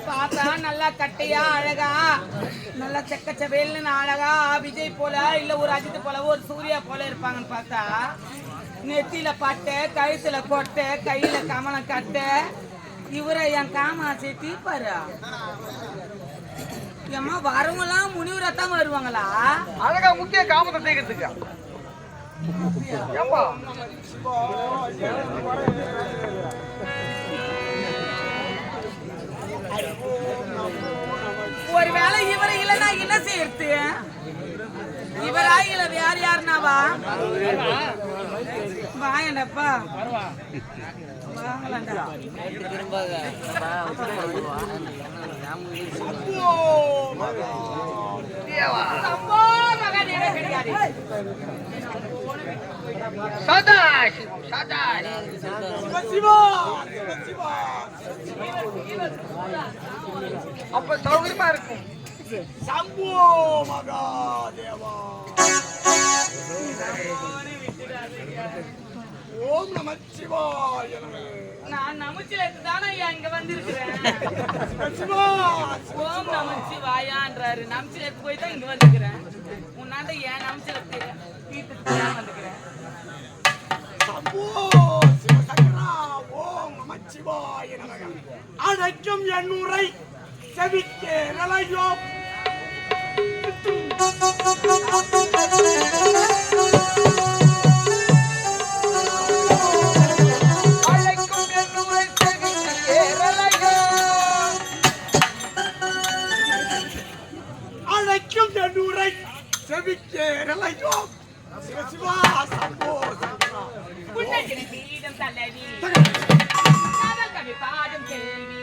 பாத்தா நல்லா கட்டையா அழகா நல்லா செக்கச்சவேல்னு அழகா விஜய் போல இல்ல ஒரு அஜித் போல ஒரு சூர்யா போல இருப்பாங்கன்னு பார்த்தா நெத்தியில பட்டை கழுத்துல கொட்டை கையில கமலம் கட்டை இவரை என் காமாசி தீப்பாரு ஏம்மா வரவங்களாம் முனிவரத்தான் வருவாங்களா அழகா முக்கிய காமத்தை தேக்கிறதுக்கு ஒருவேளை இவரை இல்லைன்னா என்ன செய்யறது இவரா இல்ல வேற யாருனாவா வாயண்டப்பா வாங்கலாண்டா அப்ப சௌகரியமா இருக்கும். சம்போ மகாதேவா ஓம் நமச்சிவாய. நான் நமச்சிவாயத்துக்கு தானே இங்க வந்திருக்கிறேன். ஓம் நமச்சிவாயான்றாரு. நமச்சிவாயத்துக்கு போய் தான் இங்க வந்துக்கிறேன். உன்னாண்ட ஏன் நமச்சிவாயத்தை வீட்டுக்கு தான் வந்துக்கிறேன். சம்போ சிவசங்கரா ஓம் நமச்சிவாய நமக. அழைக்கும் என் உரை செவிக்கேரலையோ அழைக்கும் என் செவிக்கேரலையோ சிவசிவா சம்போ சங்கரா புன்னகிரி பீடம் தலைவி கவி பாடும் கேள்வி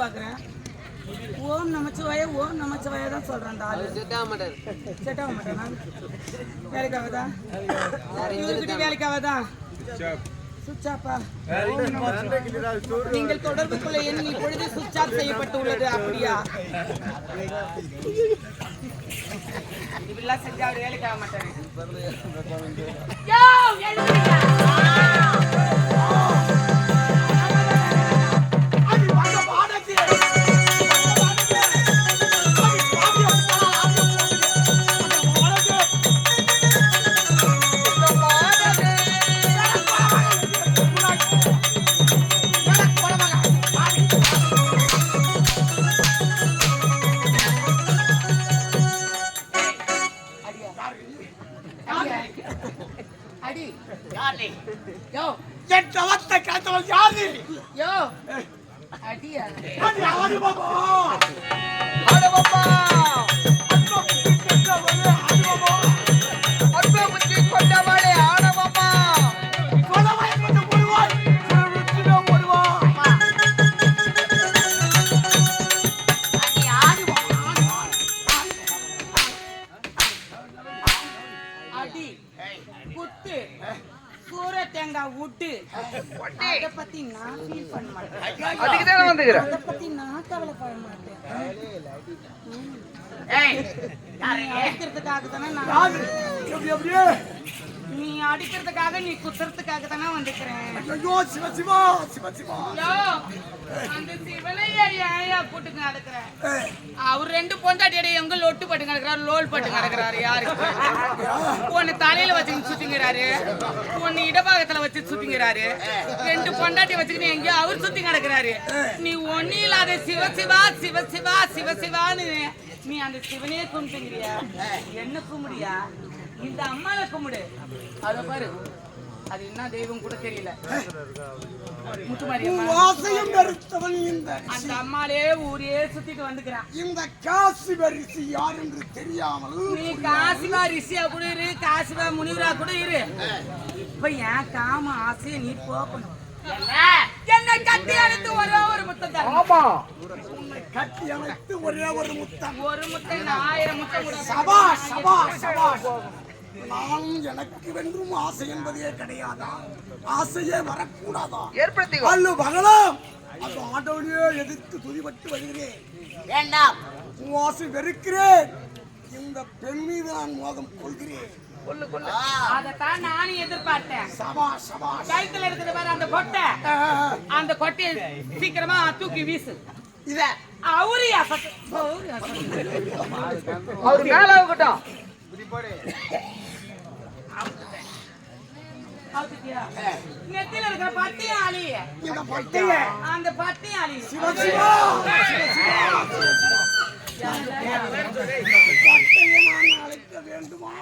பாக்குறேன். ஓம் நமச்சிவாய ஓம் நமச்சிவாய தான் சொல்றேன். அந்த ஆளு செட் ஆக மாட்டேனா? வேலைக்காவதா? இவர்கிட்ட வேலைக்காவதா? சுச்சாப்பா, நீங்கள் தொடர்பு கொள்ள எண் இப்பொழுது சுவிட்ச் ஆஃப் செய்யப்பட்டு உள்ளது. அப்படியா? இப்படிலாம் செஞ்சா அவர் வேலைக்கு ஆக மாட்டாரு. அடி யாரு? யோ, என் தவத்தை கேட்டவள் யாரு? யோ, அடியா? அது ஆடு பாபா. ஆட பாப்பா அன்பு கேட்டவளே ஆடு பாபா. அன்பை முத்தி கொண்டவளே ஆட பாப்பா கொலவாய் கொண்டு போடுவாய். சுருட்டினா போடுவாய். அடி ஆடு பாபா. அடி குத்து சூர தேங்காய் விட்டு அதை பத்தி நான் ஃபீல் பண்ண மாட்டேன். அதுக்கு தானே வந்துக்கிறேன். அதை பத்தி நான் கவலைப்பட மாட்டேன். நீ அடிக்கிறதுக்காக தானே யாரு? நான் எப்படி அப்படியே? நீ அடிக்கிறதுக்காக நீ குத்துறதுக்காக தானே வந்துக்கிறேன். ஐயோ சிவ சிவா சிவ சிவா. யோ, அந்த சிவனையா ஏயா போட்டு நடக்கிறேன். அவர் ரெண்டு பொண்டாட்டியோட எங்க லொட்டு பட்டு கிடக்குறாரு, லோல் பட்டு கிடக்குறாரு. யாரு? ஒன்னு தலையில வச்சுக்கிட்டு சுத்திங்கிறாரு, ஒன்னு இடபாகத்துல வச்சு சுத்திங்கிறாரு. ரெண்டு பொண்டாட்டி வச்சுக்கிட்டு எங்கேயோ அவர் சுத்தி கிடக்குறாரு. நீ ஒண்ணு இல்லாத சிவசிவா சிவசிவா சிவசிவான்னு நீ அந்த சிவனையே கும்பிட்டுங்கிறியா? என்ன கும்பிடியா? இந்த அம்மால கும்பிடு. அத பாரு, அது என்ன தெய்வம் கூட தெரியல. முத்துமாரியம்மா வாசையும் வெறுத்தவன் இந்த அந்த அம்மாலே ஊரே சுத்திட்டு வந்துக்கிறான். இந்த காசி வரிசை யார் என்று தெரியாமல் நீ காசிவா ரிஷியா கூட இரு, காசிவா முனிவரா கூட இரு. இப்ப ஏன் காம ஆசையை நீ போக்கணும். என்ன கட்டி அழைத்து ஒரே ஒரு முத்தம் தரணும். ஆமா உன்னை கட்டி அணைத்து ஒரே ஒரு முத்தம். ஒரு முத்தம் 1000 முத்தம் கூட சபா சபா சபா. நான் எனக்கு வென்றும் ஆசை என்பதே கிடையாதா? ஆசையே வரக்கூடாதா? ஏற்படுத்திக்கோ. அல்லு பகலாம் அந்த ஆண்டவனையே எதிர்த்து துதிபட்டு வருகிறேன். வேண்டாம். உன் ஆசை வெறுக்கிறேன். இந்த பெண் மீது நான் மோகம் கொள்கிறேன். கொல்லு கொல்லு. அதத்தான் நானும் எதிர்பார்த்தேன். சபா சபா. கழுத்துல இருக்கிற பாரு அந்த கொட்டை, அந்த கொட்டையை சீக்கிரமா தூக்கி வீசு. இத அவரு அவரு மேல ஆகட்டும். நெத்தில இருக்கிற பட்டியும் அழி, இந்த பட்டைய அந்த பட்டியும் அழி. சிவ சிவா பட்டையை நான் அழைக்க வேண்டுமா?